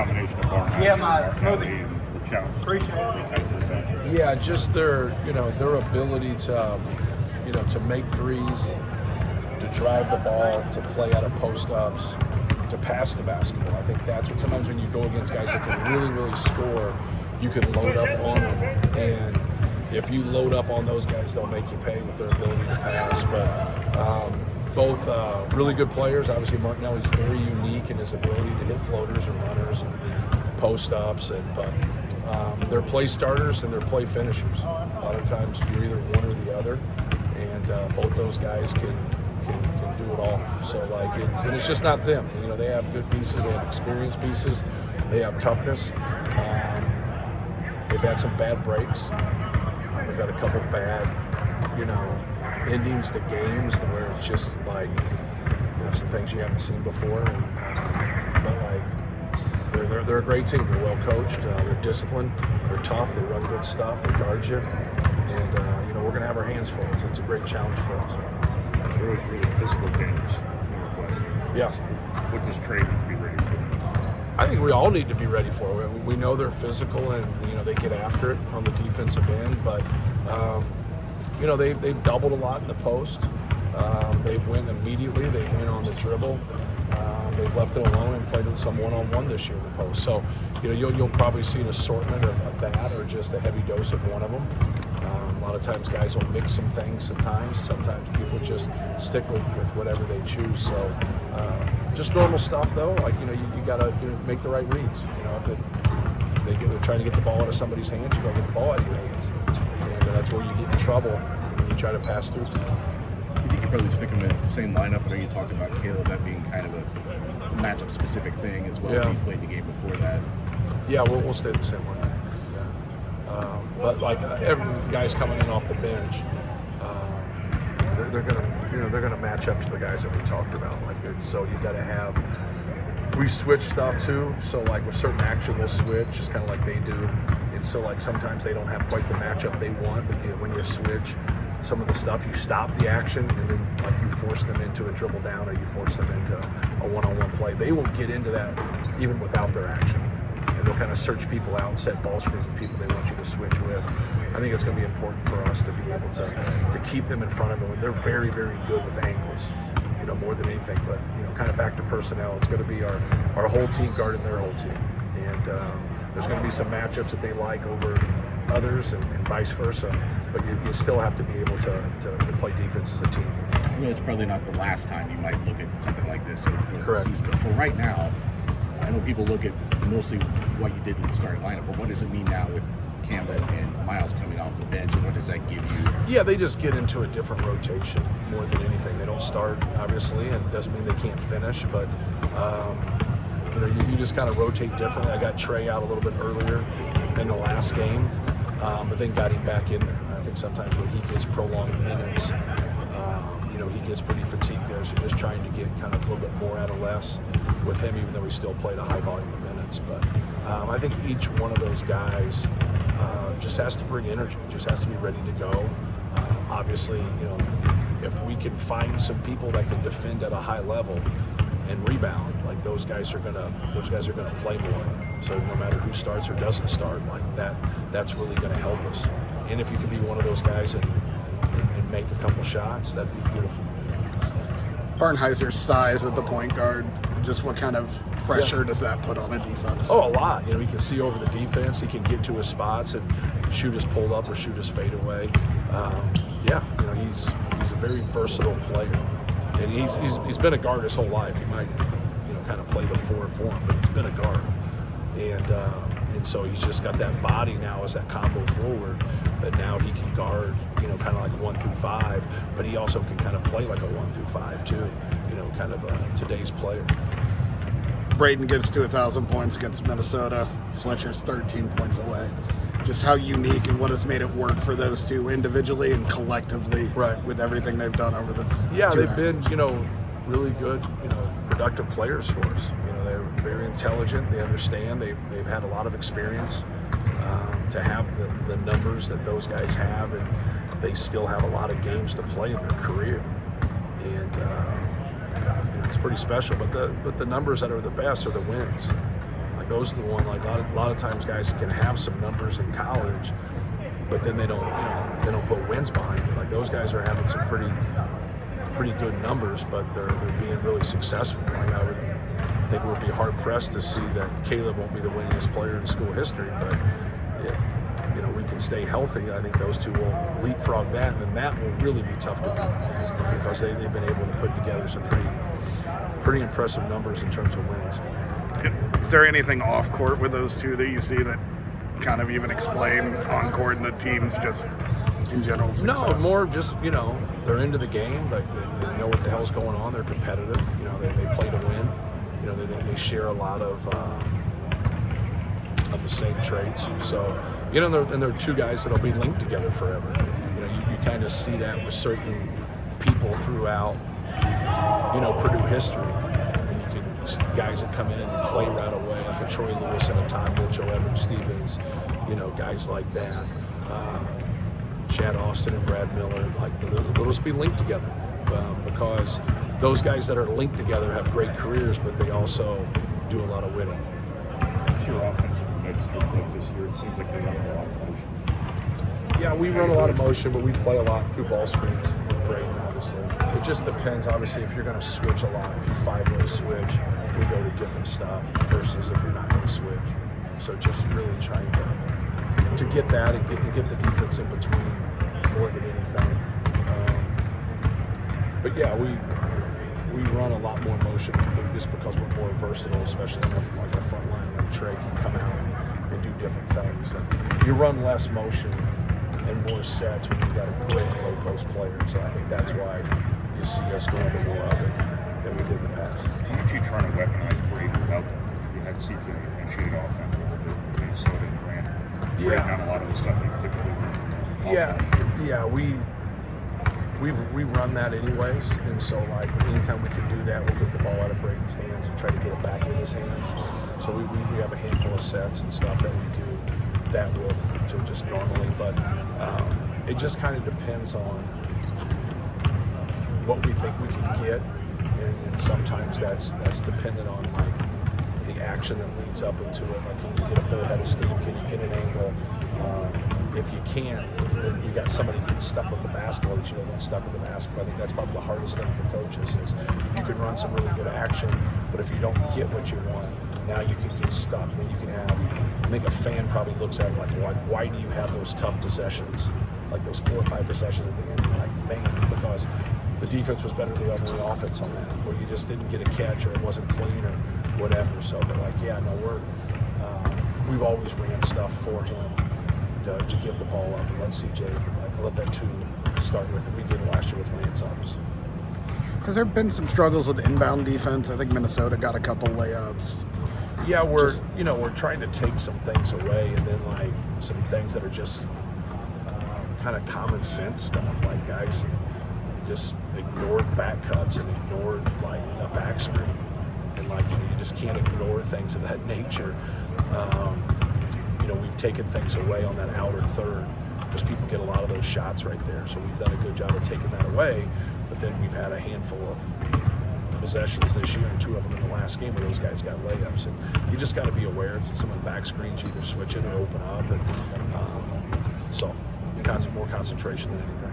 Combination of Barnhouse and the challenge. Yeah, just their ability to make threes, to drive the ball, to play out of post-ups, to pass the basketball. I think that's what sometimes when you go against guys that can really, really score, you can load up on them. And if you load up on those guys, they'll make you pay with their ability to pass. But both really good players. Obviously, Martinelli's very unique in his ability to hit floaters and runners and post-ups. But they're play starters and they're play finishers. A lot of times you're either one or the other. And both those guys can do it all. So it's just not them. They have good pieces, they have experienced pieces, they have toughness. They've had some bad breaks. They've got a couple bad, endings to games where it's just some things you haven't seen before. But they're a great team. They're well coached. They're disciplined. They're tough. They run good stuff. They guard you. And we're going to have our hands full. So it's a great challenge for us. It's really physical games for Northwestern. Yeah. What does Trey need to be ready for? I think we all need to be ready for it. We know they're physical and they get after it on the defensive end, but they've doubled a lot in the post. They've went immediately. They've went on the dribble. They've left it alone and played some one-on-one this year in the post. So you'll probably see an assortment of that or just a heavy dose of one of them. A lot of times guys will mix some things sometimes people just stick with whatever they choose. So just normal stuff though, you gotta make the right reads. If they're trying to get the ball out of somebody's hands, you gotta get the ball out of your hands. And that's where you get in trouble when you try to pass through people. You think you probably stick them in the same lineup? I know you talked about Caleb, that being kind of a matchup specific thing as well as he played the game before that. Yeah, we'll stay the same way. But every guys coming in off the bench, they're gonna match up to the guys that we talked about. So you got to have. We switch stuff too. So with certain action, we'll switch just kind of like they do. And so sometimes they don't have quite the matchup they want. But when you switch some of the stuff, you stop the action and then you force them into a dribble down or you force them into a one-on-one play. They will get into that even without their action. And they'll kind of search people out and set ball screens with people they want you to switch with. I think it's going to be important for us to be able to keep them in front of them. They're very, very good with angles, more than anything. But, kind of back to personnel, it's going to be our whole team guarding their whole team. And there's going to be some matchups that they like over others and vice versa. But you still have to be able to play defense as a team. It's probably not the last time you might look at something like this over the course Correct. of the season. But for right now, I know people look at mostly what you did with the starting lineup, but what does it mean now with Campbell and Miles coming off the bench, and what does that give you? Yeah, they just get into a different rotation more than anything. They don't start, obviously, and it doesn't mean they can't finish, but you just kind of rotate differently. I got Trey out a little bit earlier in the last game, but then got him back in there. I think sometimes when he gets prolonged minutes, he gets pretty fatigued there, so just trying to get kind of a little bit more out of less with him, even though he still played a high volume of minutes. But I think each one of those guys just has to bring energy, just has to be ready to go. Obviously, if we can find some people that can defend at a high level and rebound, those guys are gonna play more. So no matter who starts or doesn't start, that's really gonna help us. And if you can be one of those guys and make a couple shots, that'd be beautiful. Barnheiser's size at the point guard, just what kind of pressure does that put on a defense? Oh, a lot. He can see over the defense. He can get to his spots and shoot his pull up or shoot his fade away. He's a very versatile player, and he's been a guard his whole life. He might kind of play the 4 for him, but he's been a guard, and so he's just got that body now as that combo forward that now he can guard, kind of like 1 through 5, but he also can kind of play like a 1 through 5 too, kind of today's player. Braden gets to 1,000 points against Minnesota. Fletcher's 13 points away. Just how unique and what has made it work for those two individually and collectively, right, with everything they've done over the they've been, really good, productive players for us. They're very intelligent. They understand. They've had a lot of experience to have the numbers that those guys have, and they still have a lot of games to play in their career. And it's pretty special. But the numbers that are the best are the wins. those are the one. Like a lot of times, guys can have some numbers in college, but then they don't put wins behind it. Like those guys are having some pretty good numbers, but they're being really successful. Like I think we'll be hard pressed to see that Caleb won't be the winningest player in school history, but if we can stay healthy, I think those two will leapfrog that, and then that will really be tough to beat because they've been able to put together some pretty impressive numbers in terms of wins. Is there anything off court with those two that you see that kind of even explain on court and the team's just in general success? No, more just they're into the game. Like they know what the hell's going on. They're competitive. They play to win. They share a lot of the same traits. So and they're two guys that'll be linked together forever. You kind of see that with certain people throughout Purdue history. And you can guys that come in and play right away, like a Troy Lewis and a Todd Mitchell, Evan Stevens, guys like that. Chad Austin and Brad Miller, like they'll just be linked together because those guys that are linked together have great careers, but they also do a lot of winning. What's your offensive mix look like this year? It seems like you run a lot of motion. Yeah, we run a lot of motion, but we play a lot through ball screens with Braden, obviously. It just depends, obviously, if you're going to switch a lot. If you 5-way switch, we go to different stuff versus if you're not going to switch. So just really trying to get that and get the defense in between more than anything. But yeah, we run a lot more motion just because we're more versatile, especially in our front line. Like Trey can come out and do different things. And you run less motion and more sets when you got a great low post player. So I think that's why you see us going to more of it than we did in the past. How much are you trying to weaponize Braden without them? You had CJ initiate offense a little bit, Minnesota and ran down a lot of the stuff you typically run. Yeah, we run that anyways, and so like anytime we can do that, we'll get the ball out of Braden's hands and try to get it back in his hands. So we have a handful of sets and stuff that we do that with to just normally, but it just kind of depends on what we think we can get, and sometimes that's dependent on like the action that leads up into it. Like, can you get a full head of steam? Can you get an angle? If you can't, then you got somebody getting stuck with the basketball that you don't want stuck with the basketball. I think that's probably the hardest thing for coaches is you can run some really good action, but if you don't get what you want, now you can get stuck. Then you can have, I think a fan probably looks at it like, why do you have those tough possessions, like those 4 or 5 possessions at the end? You're like, man, because the defense was better than the offense on that, or you just didn't get a catch, or it wasn't clean, or whatever. So, but like, yeah, no, we've always ran stuff for him to give the ball up and let CJ, let that 2 start with it. We did it last year with Lance, obviously. Has there been some struggles with inbound defense? I think Minnesota got a couple layups. Yeah, we're trying to take some things away, and then like some things that are just kind of common sense stuff, like guys just ignored back cuts and ignored like a back screen, and like you just can't ignore things of that nature. We've taken things away on that outer third because people get a lot of those shots right there. So we've done a good job of taking that away. But then we've had a handful of possessions this year, and 2 of them in the last game where those guys got layups. And you just got to be aware if someone back screens, you either switch it or open up. And so more concentration than anything.